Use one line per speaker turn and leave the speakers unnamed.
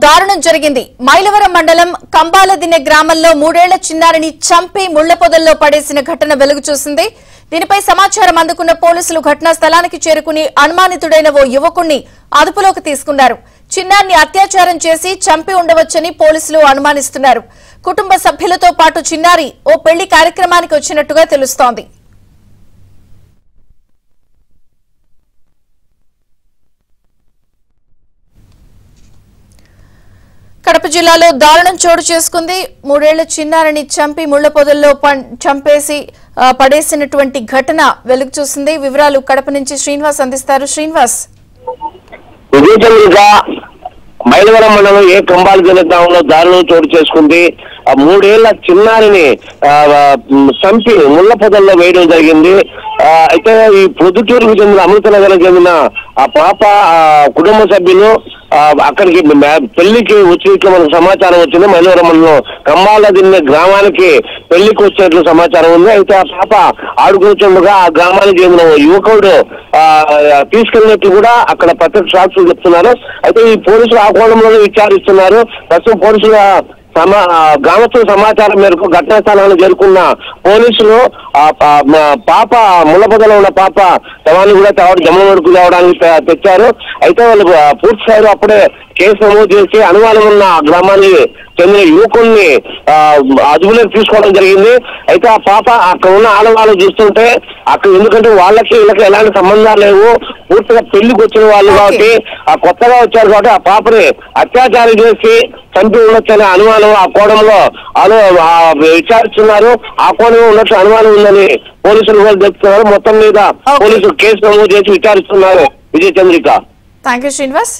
దారుణం జరిగింది. మైలవరం మండలం కంబాలదిన్నె గ్రామంలో 3 ఏళ్ల చిన్నారిని చంపి ముళ్ల పొదల్లో పడేసిన ఘటన వెలుగు చూసింది. దీనిపై సమాచారం అందుకున్న పోలీసులు ఘటనా స్థలానికి చేరుకుని అనుమానితుడైన ఓ యువకుణ్ణి అదుపులోకి తీసుకున్నారు. చిన్నారిని అత్యాచారం చేసి చంపి ఉండవచ్చని పోలీసులు అనుమానిస్తున్నారు. కుటుంబ సభ్యులతో పాటు చిన్నారి ఓ పెళ్లి కార్యక్రమానికి వచ్చినట్టుగా తెలుస్తోంది. కడప జిల్లాలో దారుణం చోటు చేసుకుంది. 3 ఏళ్ల చిన్నారిని చంపి ముళ్ల పొదల్లో చంపేసి పడేసినటువంటి ఘటన వెలుగు చూసింది. వివరాలు కడప నుంచి శ్రీనివాస్ అందిస్తారు. శ్రీనివాస్,
మైలవరం మండలం కంబాలదిన్నె గ్రామంలో దారుణం చోటు చేసుకుంది. 3 ఏళ్ల చిన్నారిని చంపి ముళ్ల పొదల్లో వేయడం జరిగింది. అయితే ఈ ప్రొద్దుటూరుకు చెందిన అమృతనగర్కి చెందిన ఆ పాప కుటుంబ సభ్యులు అక్కడికి పెళ్లికి వచ్చినట్లు మనకు సమాచారం వచ్చింది. మైలవరం మండలం కంబాలదిన్నె గ్రామానికి పెళ్లికి వచ్చినట్లు సమాచారం ఉంది. అయితే ఆ పాప ఆడుకుంటుండగా ఆ గ్రామానికి చెందిన యువకుడు తీసుకెళ్ళినట్లు కూడా అక్కడ ప్రత్యక్ష సాక్షులు చెప్తున్నారు. అయితే ఈ పోలీసులు ఆ కోణంలోనే విచారిస్తున్నారు. ప్రస్తుతం పోలీసుల గ్రామస్తుల సమాచారం మేరకు ఘటనా స్థలాన్ని చేరుకున్న పోలీసులు పాప ముళ్ళపొదలో ఉన్న పాప శవాన్ని కూడా జమ్మల వరకు తేవడానికి తెచ్చారు. అయితే వాళ్ళు పూర్తి స్థాయిలో అప్పుడే కేసు నమోదు చేసి అనుమానం ఉన్న గ్రామానికి చెందిన యువకుల్ని అదుపులోకి తీసుకోవడం జరిగింది. అయితే ఆ పాప అక్కడ ఉన్న ఆడవాళ్ళు చూస్తుంటే అక్కడ ఎందుకంటే వీళ్ళకి ఎలాంటి సంబంధాలు లేవు, పూర్తిగా పెళ్లికి వచ్చిన వాళ్ళు కాబట్టి కొత్తగా వచ్చారు కాబట్టి ఆ పాపని అత్యాచారం చేసి చంపి ఉండొచ్చనే అనుమానం ఆ కోణంలో విచారిస్తున్నారు. ఆ కోణంలో ఉండొచ్చు అనుమానం ఉందని పోలీసులు కూడా చెప్తున్నారు. మొత్తం మీద పోలీసులు కేసు నమోదు చేసి విచారిస్తున్నారు. విజయ చంద్రిక.
థాంక్యూ శ్రీనివాస్.